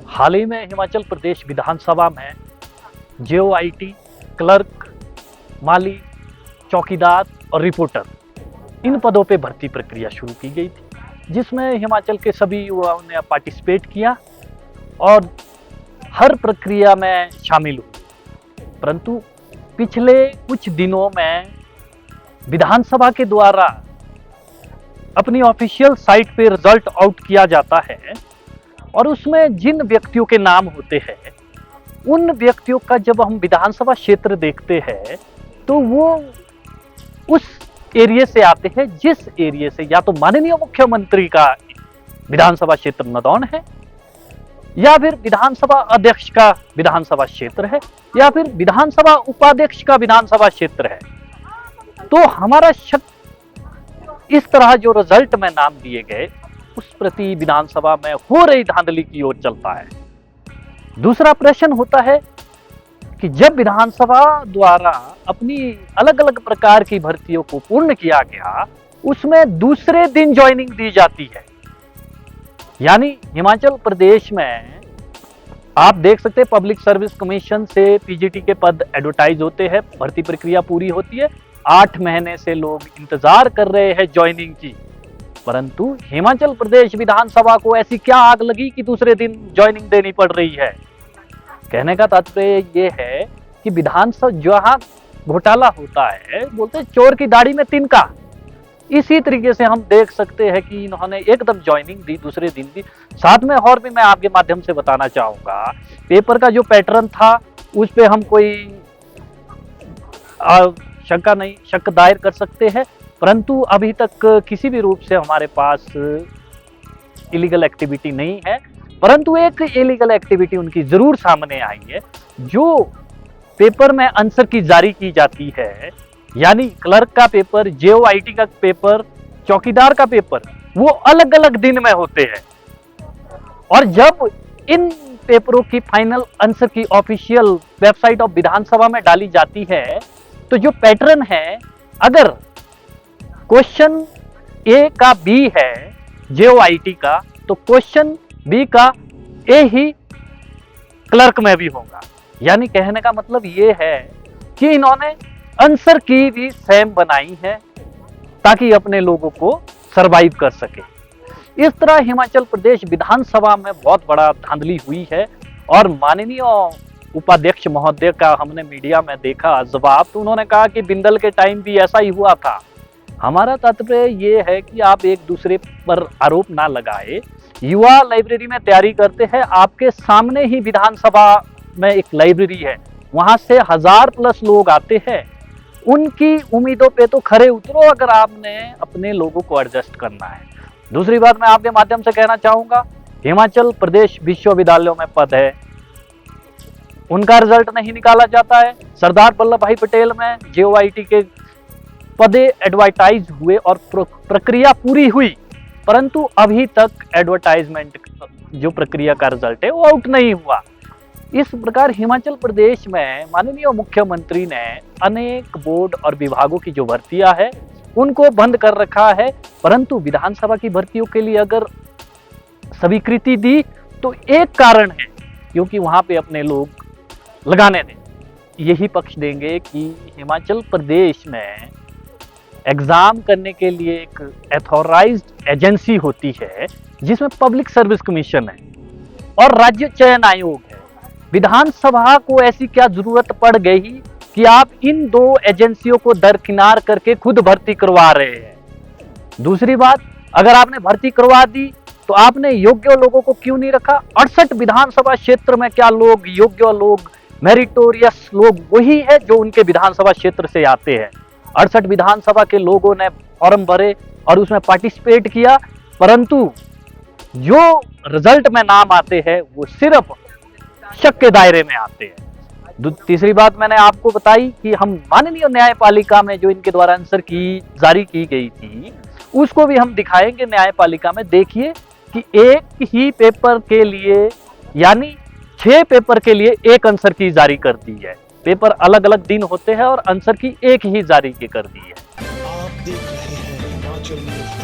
हाल ही में हिमाचल प्रदेश विधानसभा में जेओआईटी, क्लर्क, माली, चौकीदार और रिपोर्टर इन पदों पे भर्ती प्रक्रिया शुरू की गई थी, जिसमें हिमाचल के सभी युवाओं ने पार्टिसिपेट किया और हर प्रक्रिया में शामिल हुए। परंतु पिछले कुछ दिनों में विधानसभा के द्वारा अपनी ऑफिशियल साइट पे रिजल्ट आउट किया जाता है और उसमें जिन व्यक्तियों के नाम होते हैं उन व्यक्तियों का जब हम विधानसभा क्षेत्र देखते हैं तो वो उस एरिया से आते हैं जिस एरिया से या तो माननीय मुख्यमंत्री का विधानसभा क्षेत्र नदौन है, या फिर विधानसभा अध्यक्ष का विधानसभा क्षेत्र है, या फिर विधानसभा उपाध्यक्ष का विधानसभा क्षेत्र है। तो हमारा शक इस तरह जो रिजल्ट में नाम दिए गए उस प्रति विधानसभा में हो रही धांधली की ओर चलता है। दूसरा प्रश्न होता है कि जब विधानसभा द्वारा अपनी अलग अलग प्रकार की भर्तियों को पूर्ण किया गया, उसमें दूसरे दिन ज्वाइनिंग दी जाती है। यानी हिमाचल प्रदेश में आप देख सकते हैं पब्लिक सर्विस कमीशन से पीजीटी के पद एडवर्टाइज होते हैं, भर्ती प्रक्रिया पूरी होती है, 8 महीने से लोग इंतजार कर रहे हैं ज्वाइनिंग की। परंतु हिमाचल प्रदेश विधानसभा को ऐसी क्या आग लगी कि दूसरे दिन ज्वाइनिंग देनी पड़ रही है। कहने का तात्पर्य ये है कि विधानसभा जहां घोटाला होता है, बोलते हैं चोर की दाढ़ी में तिनका। इसी तरीके से हम देख सकते हैं कि इन्होंने एकदम ज्वाइनिंग दी, दूसरे दिन दी। साथ में और भी मैं आपके माध्यम से बताना चाहूंगा, पेपर का जो पैटर्न था उस पे हम कोई शक दायर कर सकते हैं, परंतु अभी तक किसी भी रूप से हमारे पास इलीगल एक्टिविटी नहीं है। परंतु एक इलीगल एक्टिविटी उनकी जरूर सामने आई है। जो पेपर में आंसर की जारी की जाती है, यानी क्लर्क का पेपर, जेओआईटी का पेपर, चौकीदार का पेपर, वो अलग अलग दिन में होते हैं। और जब इन पेपरों की फाइनल आंसर की ऑफिशियल वेबसाइट ऑफ विधानसभा में डाली जाती है, तो जो पैटर्न है, अगर क्वेश्चन ए का बी है जेओआईटी का, तो क्वेश्चन बी का ए ही क्लर्क में भी होगा। यानी कहने का मतलब ये है कि इन्होंने आंसर की भी सेम बनाई है ताकि अपने लोगों को सरवाइव कर सके। इस तरह हिमाचल प्रदेश विधानसभा में बहुत बड़ा धांधली हुई है और माननीय उपाध्यक्ष महोदय का हमने मीडिया में देखा जवाब, तो उन्होंने कहा कि बिंदल के टाइम भी ऐसा ही हुआ था। हमारा तात्पर्य ये है कि आप एक दूसरे पर आरोप ना लगाए। युवा लाइब्रेरी में तैयारी करते हैं, आपके सामने ही विधानसभा में एक लाइब्रेरी है, वहां से 1000+ लोग आते हैं। उनकी उम्मीदों पे तो खरे उतरो अगर आपने अपने लोगों को एडजस्ट करना है। दूसरी बात मैं आपके माध्यम से कहना चाहूंगा, हिमाचल प्रदेश विश्वविद्यालयों में पद है, उनका रिजल्ट नहीं निकाला जाता है। सरदार वल्लभ भाई पटेल में जेओआईटी के पदे एडवर्टाइज हुए और प्रक्रिया पूरी हुई, परंतु अभी तक एडवर्टाइजमेंट जो प्रक्रिया का रिजल्ट है वो आउट नहीं हुआ। इस प्रकार हिमाचल प्रदेश में माननीय मुख्यमंत्री ने अनेक बोर्ड और विभागों की जो भर्तियां है उनको बंद कर रखा है, परंतु विधानसभा की भर्तियों के लिए अगर स्वीकृति दी तो एक कारण है क्योंकि वहां पे अपने लोग लगाने दें। यही पक्ष देंगे कि हिमाचल प्रदेश में एग्जाम करने के लिए एक एथॉराइज्ड एजेंसी होती है जिसमें पब्लिक सर्विस कमीशन है और राज्य चयन आयोग है। विधानसभा को ऐसी क्या जरूरत पड़ गई कि आप इन दो एजेंसियों को दरकिनार करके खुद भर्ती करवा रहे हैं। दूसरी बात, अगर आपने भर्ती करवा दी तो आपने योग्य लोगों को क्यों नहीं रखा। 68 विधानसभा क्षेत्र में क्या लोग योग्य लोग, मेरिटोरियस लोग वही है जो उनके विधानसभा क्षेत्र से आते हैं। 68 विधानसभा के लोगों ने फॉर्म भरे और उसमें पार्टिसिपेट किया, परंतु जो रिजल्ट में नाम आते हैं वो सिर्फ शक के दायरे में आते हैं। तीसरी बात मैंने आपको बताई कि हम माननीय न्यायपालिका में जो इनके द्वारा आंसर की जारी की गई थी उसको भी हम दिखाएंगे न्यायपालिका में। देखिए कि एक ही पेपर के लिए यानी 6 पेपर के लिए एक आंसर की जारी कर दी है। पेपर अलग अलग दिन होते हैं और आंसर की एक ही जारी की कर दी है। आप देख रहे हैं हिमाचल न्यूज़।